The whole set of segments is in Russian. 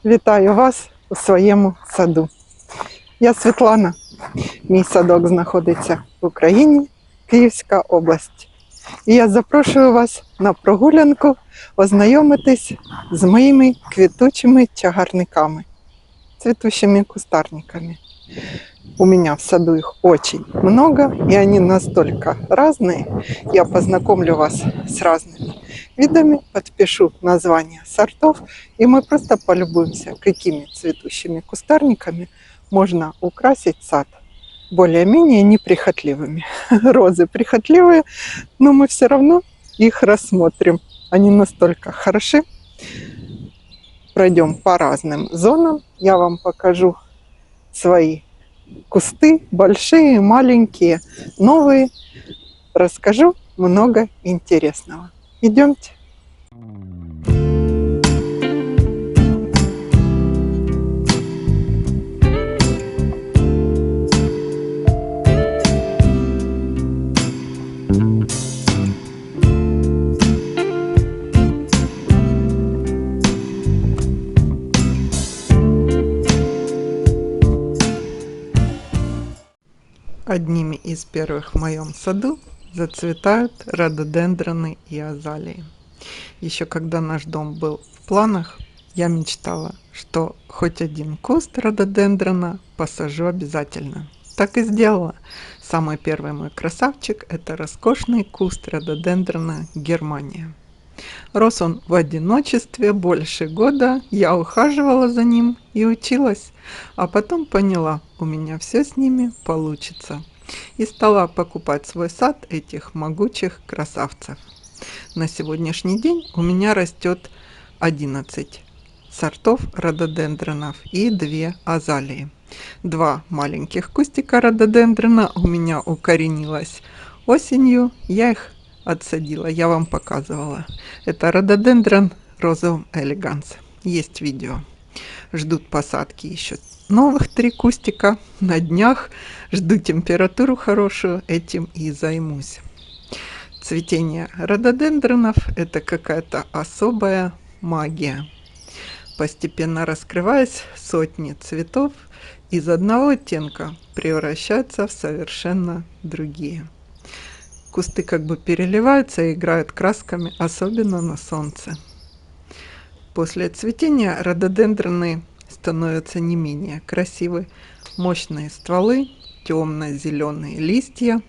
Вітаю вас у своєму саду. Я Світлана. Мій садок знаходиться в Україні, Київська область. І я запрошую вас на прогулянку ознайомитись з моїми квітучими чагарниками, цветущими кустарниками. У меня в саду их очень много, и они настолько разные. Я познакомлю вас с разными видами, подпишу названия сортов, и мы просто полюбуемся, какими цветущими кустарниками можно украсить сад более-менее неприхотливыми. Розы прихотливые, но мы все равно их рассмотрим. Они настолько хороши. Пройдем по разным зонам. Я вам покажу свои кусты, большие, маленькие, новые. Расскажу много интересного. Идемте. Одними из первых в моем саду зацветают рододендроны и азалии. Еще когда наш дом был в планах, я мечтала, что хоть один куст рододендрона посажу обязательно. Так и сделала. Самый первый мой красавчик – это роскошный куст рододендрона Германия. Рос он в одиночестве больше года, я ухаживала за ним и училась, а потом поняла, у меня все с ними получится. И стала покупать свой сад этих могучих красавцев. На сегодняшний день у меня растет 11 сортов рододендронов и 2 азалии. 2 маленьких кустика рододендрона у меня укоренилось осенью, я их отсадила, я вам показывала. Это рододендрон розовым элеганс. Есть видео. Ждут посадки еще новых 3 кустика. На днях жду температуру хорошую, этим и займусь. Цветение рододендронов – это какая-то особая магия. Постепенно раскрываясь, сотни цветов из одного оттенка превращаются в совершенно другие. Кусты как бы переливаются и играют красками, особенно на солнце. После цветения рододендроны становятся не менее красивы. Мощные стволы, темно-зеленые листья,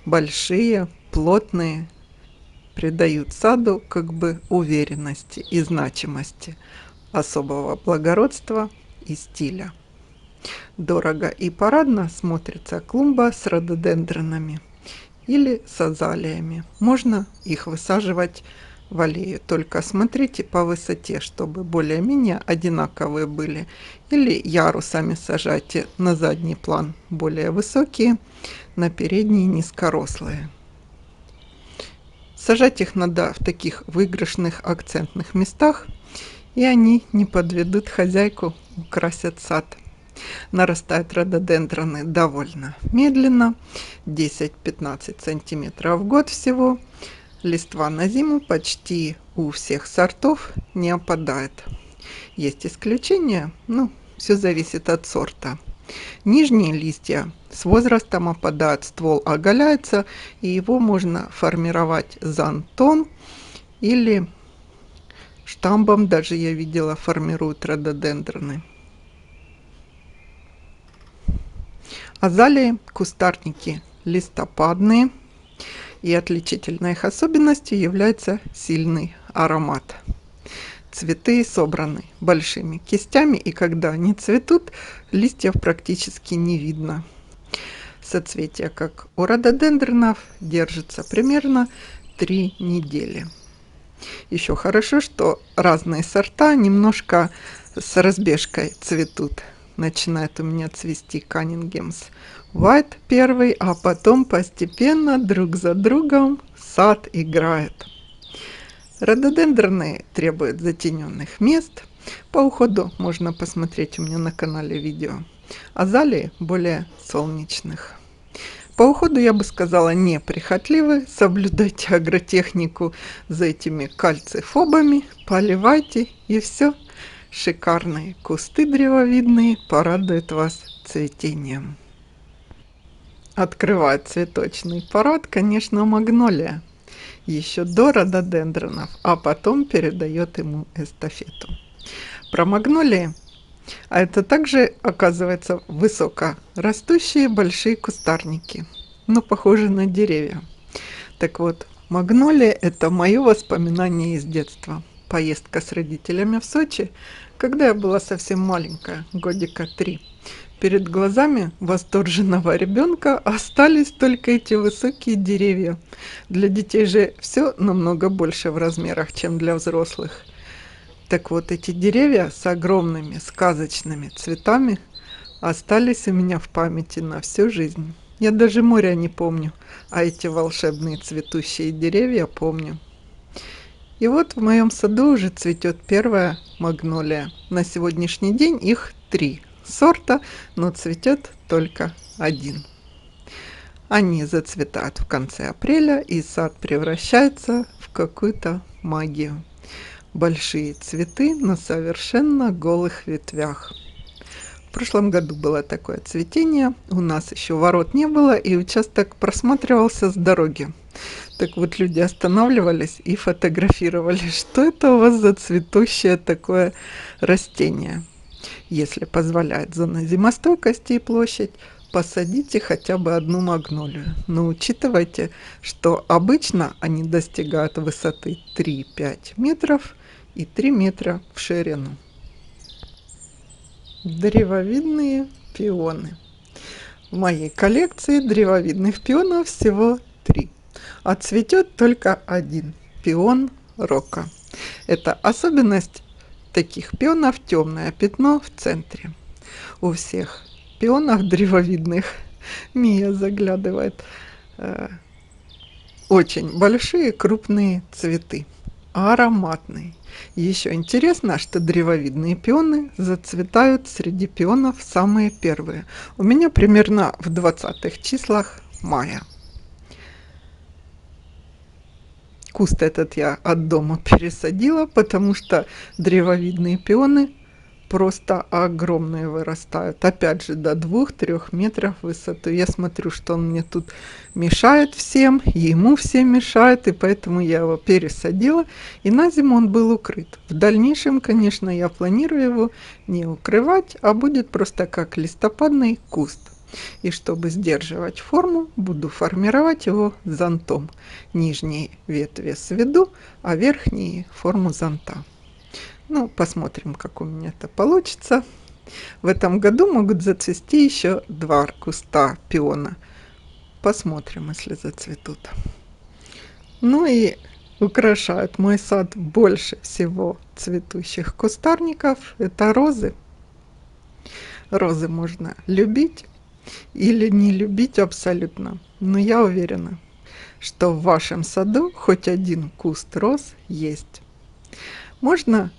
большие, плотные, придают саду как бы уверенности и значимости, особого благородства и стиля. Дорого и парадно смотрится клумба с рододендронами или с азалиями. Можно их высаживать в аллею, только смотрите по высоте, чтобы более-менее одинаковые были. Или ярусами сажайте на задний план более высокие, на передние низкорослые. Сажать их надо в таких выигрышных акцентных местах, и они не подведут хозяйку, украсят сад. Нарастают рододендроны довольно медленно, 10-15 сантиметров в год всего. Листва на зиму почти у всех сортов не опадает. Есть исключения, все зависит от сорта. Нижние листья с возрастом опадают, ствол оголяется, и его можно формировать зонтом или штамбом, даже я видела, формируют рододендроны. Азалии – кустарники листопадные, и отличительной их особенностью является сильный аромат. Цветы собраны большими кистями, и когда они цветут, листьев практически не видно. Соцветие, как у рододендронов, держится примерно 3 недели. Еще хорошо, что разные сорта немножко с разбежкой цветут. Начинает у меня цвести Каннингемс White первый, а потом постепенно друг за другом сад играет. Рододендроны требуют затененных мест. По уходу можно посмотреть у меня на канале видео. Азалии более солнечных. По уходу, я бы сказала, неприхотливы. Соблюдайте агротехнику за этими кальцифобами, поливайте, и все шикарные кусты древовидные порадуют вас цветением. Открывает цветочный парад, конечно, магнолия, еще до рододендронов, а потом передает ему эстафету. Про магнолии, а это также, оказывается, высокорастущие большие кустарники, но похожи на деревья. Так вот, магнолия – это мое воспоминание из детства. Поездка с родителями в Сочи, когда я была совсем маленькая, годика 3. Перед глазами восторженного ребенка остались только эти высокие деревья. Для детей же все намного больше в размерах, чем для взрослых. Так вот, эти деревья с огромными сказочными цветами остались у меня в памяти на всю жизнь. Я даже моря не помню, а эти волшебные цветущие деревья помню. И вот в моем саду уже цветет первая магнолия. На сегодняшний день их 3 сорта, но цветет только один. Они зацветают в конце апреля, и сад превращается в какую-то магию. Большие цветы на совершенно голых ветвях. В прошлом году было такое цветение, у нас еще ворот не было, и участок просматривался с дороги. Так вот, люди останавливались и фотографировали, что это у вас за цветущее такое растение. Если позволяет зона зимостойкости и площадь, посадите хотя бы одну магнолию. Но учитывайте, что обычно они достигают высоты 3-5 метров и 3 метра в ширину. Древовидные пионы. В моей коллекции древовидных пионов всего 3. А цветет только один – пион рока. Это особенность таких пионов – темное пятно в центре. У всех пионов древовидных, Мия заглядывает, очень большие крупные цветы, ароматные. Еще интересно, что древовидные пионы зацветают среди пионов самые первые. У меня примерно в 20-х числах мая. Куст этот я от дома пересадила, потому что древовидные пионы просто огромные вырастают. Опять же, до 2-3 метров в высоту. Я смотрю, что он мне тут мешает всем, ему всем мешает, и поэтому я его пересадила, и на зиму он был укрыт. В дальнейшем, конечно, я планирую его не укрывать, а будет просто как листопадный куст. И чтобы сдерживать форму, буду формировать его зонтом. Нижние ветви сведу, а верхние форму зонта. Ну, посмотрим, как у меня это получится. В этом году могут зацвести еще 2 куста пиона. Посмотрим, если зацветут. Ну и украшают мой сад больше всего цветущих кустарников. Это розы. Розы можно любить или не любить абсолютно. Но я уверена, что в вашем саду хоть один куст роз есть. Можно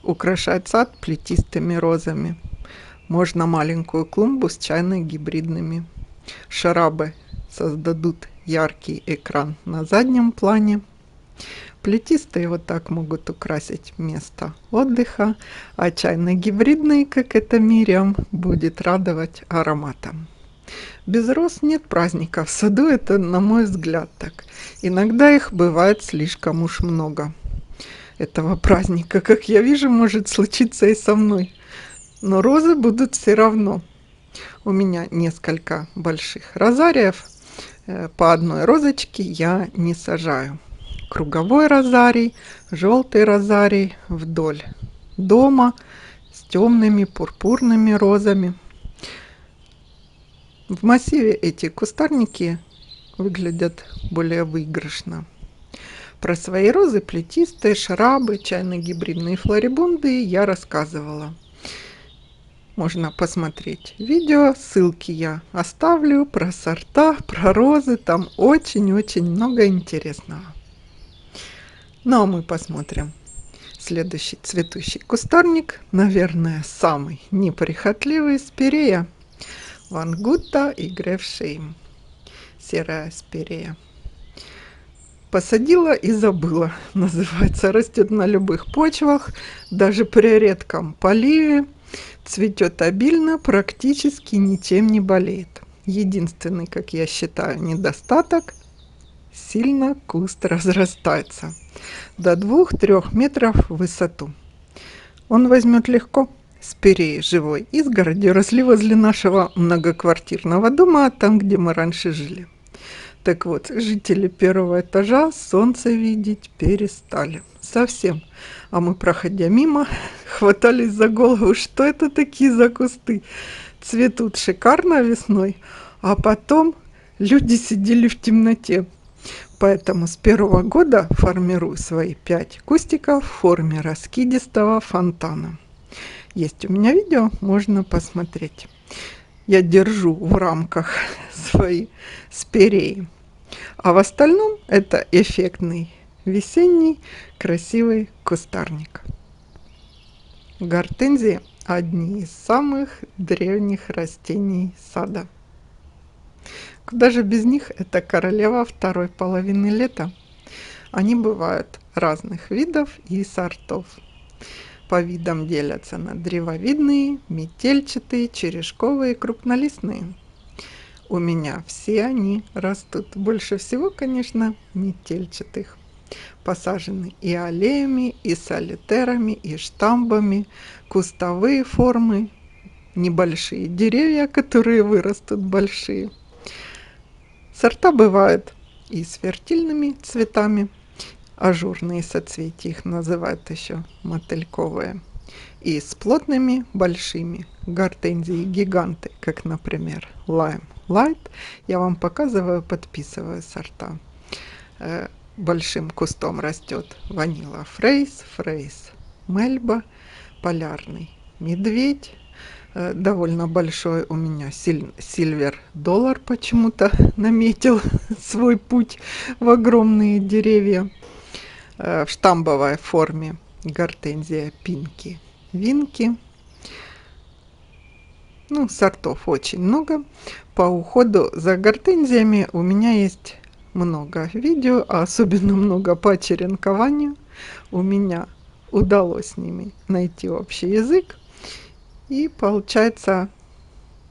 украшать сад плетистыми розами. Можно маленькую клумбу с чайно-гибридными. Шарабы создадут яркий экран на заднем плане. Плетистые вот так могут украсить место отдыха, а чайно-гибридный, как это Мириам, будет радовать ароматом. Без роз нет праздника в саду, это, на мой взгляд, так. Иногда их бывает слишком уж много. Этого праздника, как я вижу, может случиться и со мной. Но розы будут все равно. У меня несколько больших розариев. По одной розочке я не сажаю. Круговой розарий, желтый розарий вдоль дома с темными пурпурными розами. В массиве эти кустарники выглядят более выигрышно. Про свои розы плетистые, шарабы, чайно-гибридные флорибунды я рассказывала. Можно посмотреть видео, ссылки я оставлю про сорта, про розы, там очень-очень много интересного. Ну а мы посмотрим следующий цветущий кустарник, наверное, самый неприхотливый, спирея. Вангутта и Грефшейм. Серая спирея. Посадила и забыла, называется. Растет на любых почвах, даже при редком поливе. Цветет обильно, практически ничем не болеет. Единственный, как я считаю, недостаток — сильно куст разрастается до 2-3 метров в высоту. Он возьмет легко с перьей живой изгороди, росли возле нашего многоквартирного дома, там, где мы раньше жили. Так вот, жители первого этажа солнце видеть перестали. Совсем. А мы, проходя мимо, хватались за голову. Что это такие за кусты? Цветут шикарно весной, а потом люди сидели в темноте. Поэтому с первого года формирую свои 5 кустиков в форме раскидистого фонтана. Есть у меня видео, можно посмотреть. Я держу в рамках свои спиреи. А в остальном это эффектный весенний красивый кустарник. Гортензии – одни из самых древних растений сада. Куда же без них? Это королева второй половины лета. Они бывают разных видов и сортов. По видам делятся на древовидные, метельчатые, черешковые, крупнолистные. У меня все они растут. Больше всего, конечно, метельчатых. Посажены и аллеями, и солитерами, и штамбами, кустовые формы, небольшие деревья, которые вырастут большие. Сорта бывают и с фертильными цветами, ажурные соцветия их называют еще мотыльковые, и с плотными большими гортензии гиганты, как, например, Lime Light. Я вам показываю, подписываю сорта. Большим кустом растет ванила Фрейс, Фрейс Мельба, полярный медведь. Довольно большой у меня Silver Dollar почему-то наметил свой путь в огромные деревья. В штамбовой форме гортензия Пинки Винки. Ну, сортов очень много. По уходу за гортензиями у меня есть много видео, а особенно много по черенкованию. У меня удалось с ними найти общий язык. И получается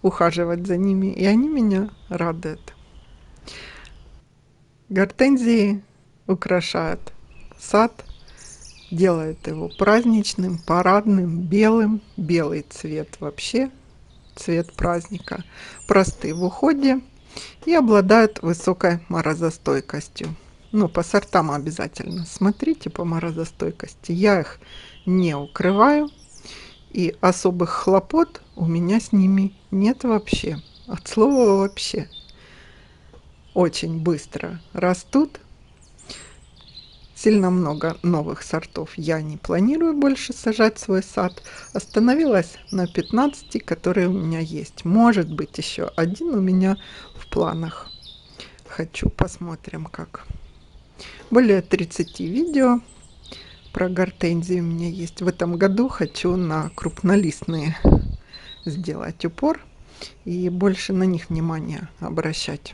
ухаживать за ними, и они меня радуют. Гортензии украшают сад, делают его праздничным, парадным, белым. Белый цвет вообще цвет праздника. Просты в уходе и обладают высокой морозостойкостью. Ну, по сортам обязательно смотрите по морозостойкости. Я их не укрываю. И особых хлопот у меня с ними нет вообще. От слова вообще. Очень быстро растут. Сильно много новых сортов я не планирую больше сажать в свой сад. Остановилась на 15, которые у меня есть. Может быть, еще один у меня в планах. Посмотрим как. Более 30 видео про гортензии у меня есть. В этом году хочу на крупнолистные сделать упор и больше на них внимание обращать.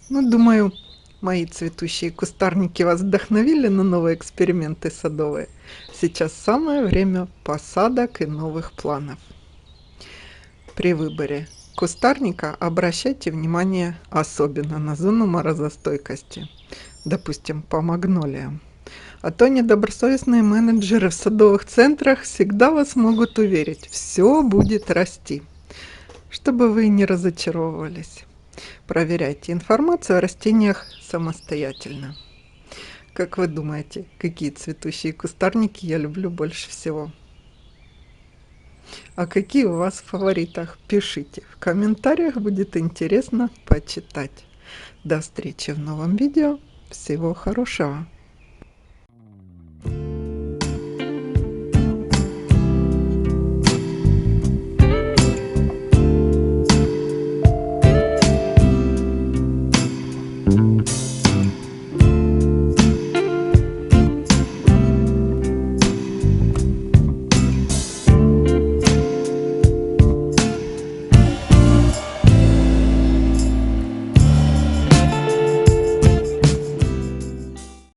Ну, думаю, мои цветущие кустарники вас вдохновили на новые эксперименты садовые. Сейчас самое время посадок и новых планов. При выборе кустарника обращайте внимание особенно на зону морозостойкости. Допустим, по магнолиям. А то недобросовестные менеджеры в садовых центрах всегда вас могут уверить, все будет расти. Чтобы вы не разочаровывались. Проверяйте информацию о растениях самостоятельно. Как вы думаете, какие цветущие кустарники я люблю больше всего? А какие у вас в фаворитах? Пишите в комментариях, будет интересно почитать. До встречи в новом видео. Всего хорошего!